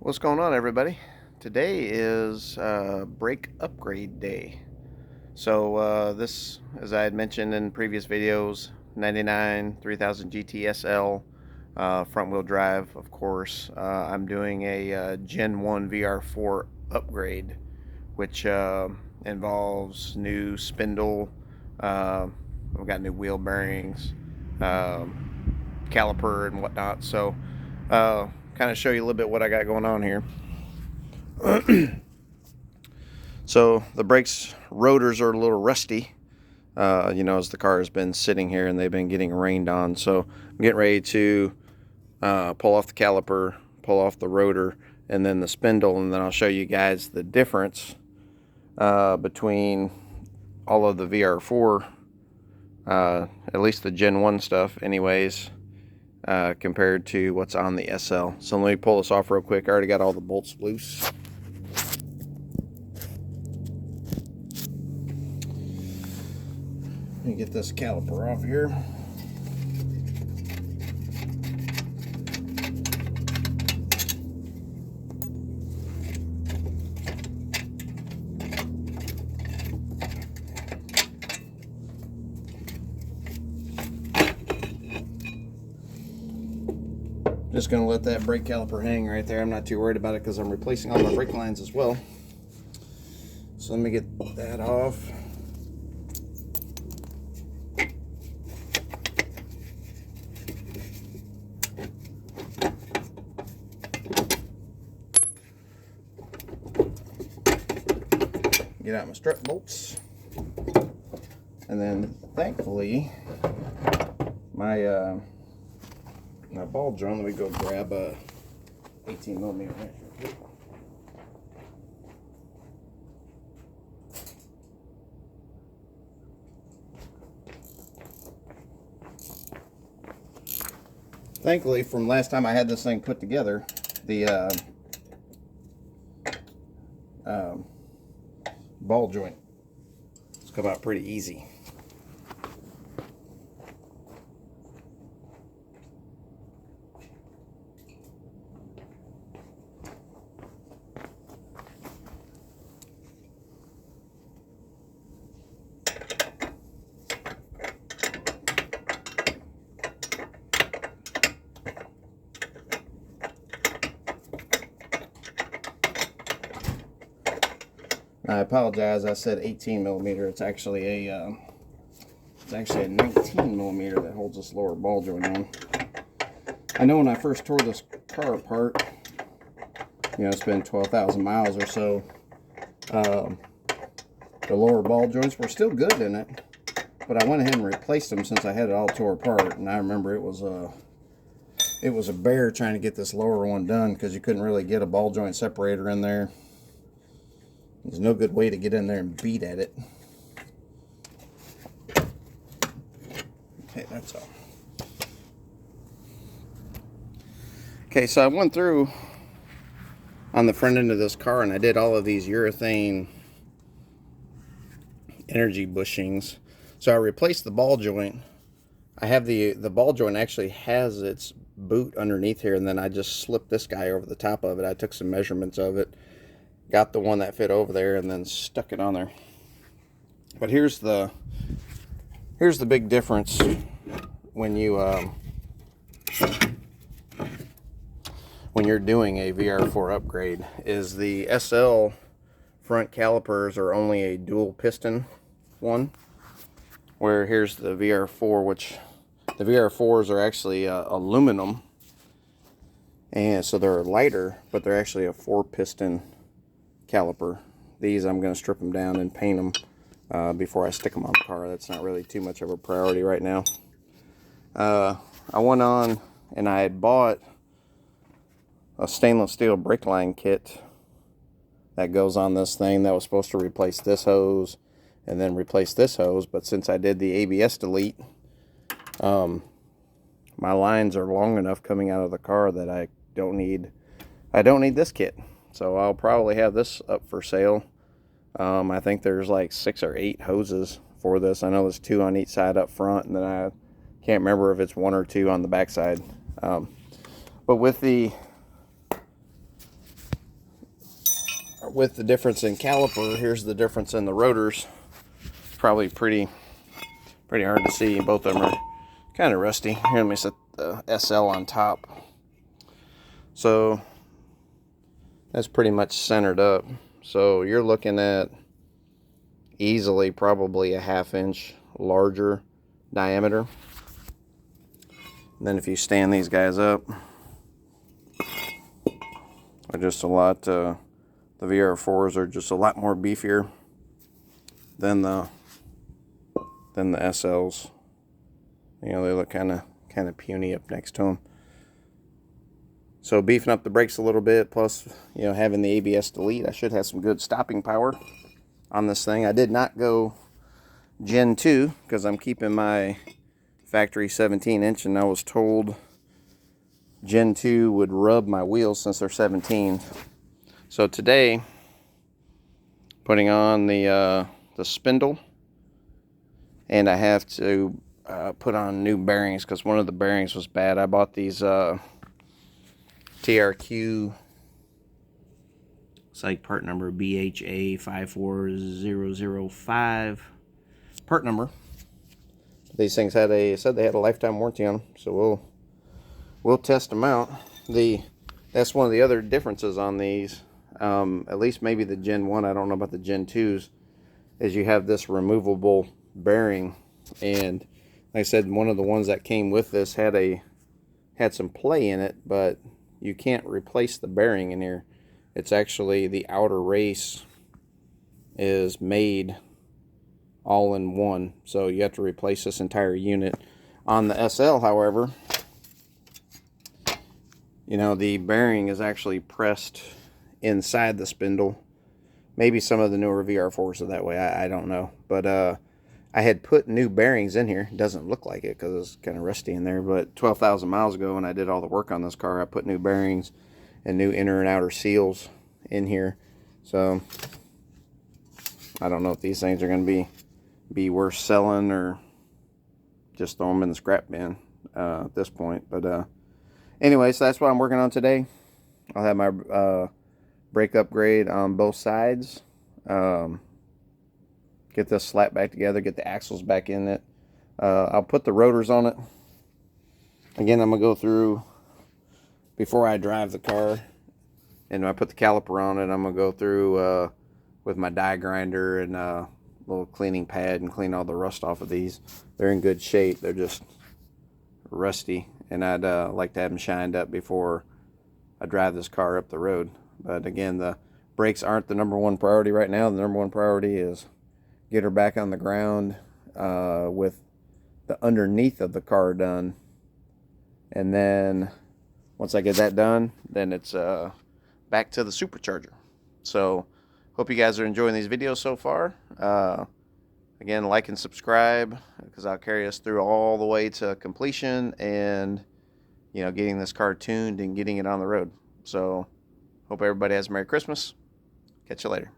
What's going on, everybody? Today is brake upgrade day. So this, as I had mentioned in previous videos, 99 3000 GTSL front wheel drive, of course. I'm doing a Gen 1 VR4 upgrade, which involves new spindle. We've got new wheel bearings, caliper and whatnot. So kind of show you a little bit what I got going on here. So the brakes rotors are a little rusty, as the car has been sitting here and they've been getting rained on. So I'm getting ready to pull off the caliper, pull off the rotor, and then the spindle, and then I'll show you guys the difference between all of the VR4, at least the Gen 1 stuff anyways, compared to what's on the SL. So let me pull this off real quick. I already got all the bolts loose. Let me get this caliper off here. Just going to let that brake caliper hang right there. I'm not too worried about it because I'm replacing all my brake lines as well. So let me get that off. Get out my strut bolts. And then thankfully my ball joint, let me go grab a 18mm wrench real quick. Thankfully, from last time I had this thing put together, the ball joint has come out pretty easy. I apologize. I said 18mm. It's actually a 19mm that holds this lower ball joint on. I know when I first tore this car apart, it's been 12,000 miles or so. The lower ball joints were still good in it, but I went ahead and replaced them since I had it all tore apart. And I remember it was a bear trying to get this lower one done because you couldn't really get a ball joint separator in there. There's no good way to get in there and beat at it. Okay, that's all. Okay, so I went through on the front end of this car and I did all of these urethane energy bushings. So I replaced the ball joint. I have the ball joint actually has its boot underneath here, and then I just slipped this guy over the top of it. I took some measurements of it, got the one that fit over there, and then stuck it on there. But here's the big difference when you're doing a VR4 upgrade is the SL front calipers are only a dual piston one, where here's the VR4, which the VR4s are actually aluminum, and so they're lighter, but they're actually a 4-piston caliper. These I'm going to strip them down and paint them before I stick them on the car. That's not really too much of a priority right now. I went on and I had bought a stainless steel brake line kit that goes on this thing that was supposed to replace this hose and then replace this hose, but since I did the ABS delete, my lines are long enough coming out of the car that I don't need this kit. So I'll probably have this up for sale. I think there's like 6 or 8 hoses for this. I know there's 2 on each side up front, and then I can't remember if it's 1 or 2 on the back side. But with the with the difference in caliper, here's the difference in the rotors. Probably pretty hard to see. Both of them are kind of rusty. Here, let me set the SL on top. So that's pretty much centered up. So you're looking at easily probably a 1/2 inch larger diameter. And then if you stand these guys up, they're just a lot, the VR4s are just a lot more beefier than the SLs. You know, they look kind of puny up next to them. So beefing up the brakes a little bit, plus, you know, having the ABS delete, I should have some good stopping power on this thing. I did not go Gen 2 because I'm keeping my factory 17-inch, and I was told Gen 2 would rub my wheels since they're 17. So today, putting on the spindle, and I have to put on new bearings because one of the bearings was bad. I bought these TRQ, it's like part number BHA 54005 part number. These things said they had a lifetime warranty on them, so we'll test them out. That's one of the other differences on these, at least maybe the Gen 1, I don't know about the Gen 2s, is you have this removable bearing. And like I said, one of the ones that came with this had some play in it, but you can't replace the bearing in here. It's actually the outer race is made all in one, so you have to replace this entire unit. On the SL, however, you know, the bearing is actually pressed inside the spindle. Maybe some of the newer VR4s are that way, I don't know. But I had put new bearings in here. It doesn't look like it because it's kind of rusty in there, but 12,000 miles ago when I did all the work on this car, I put new bearings and new inner and outer seals in here. So I don't know if these things are going to be worth selling or just throw them in the scrap bin at this point. But anyway, so that's what I'm working on today. I'll have my brake upgrade on both sides. Get this slap back together, get the axles back in it. I'll put the rotors on it. Again, I'm going to go through, before I drive the car, and I put the caliper on it, I'm going to go through with my die grinder and a little cleaning pad and clean all the rust off of these. They're in good shape. They're just rusty, and I'd like to have them shined up before I drive this car up the road. But again, the brakes aren't the #1 priority right now. The #1 priority is get her back on the ground with the underneath of the car done. And then once I get that done, then it's back to the Supercharger. So hope you guys are enjoying these videos so far. Again, like and subscribe because I'll carry us through all the way to completion and, you know, getting this car tuned and getting it on the road. So hope everybody has a Merry Christmas. Catch you later.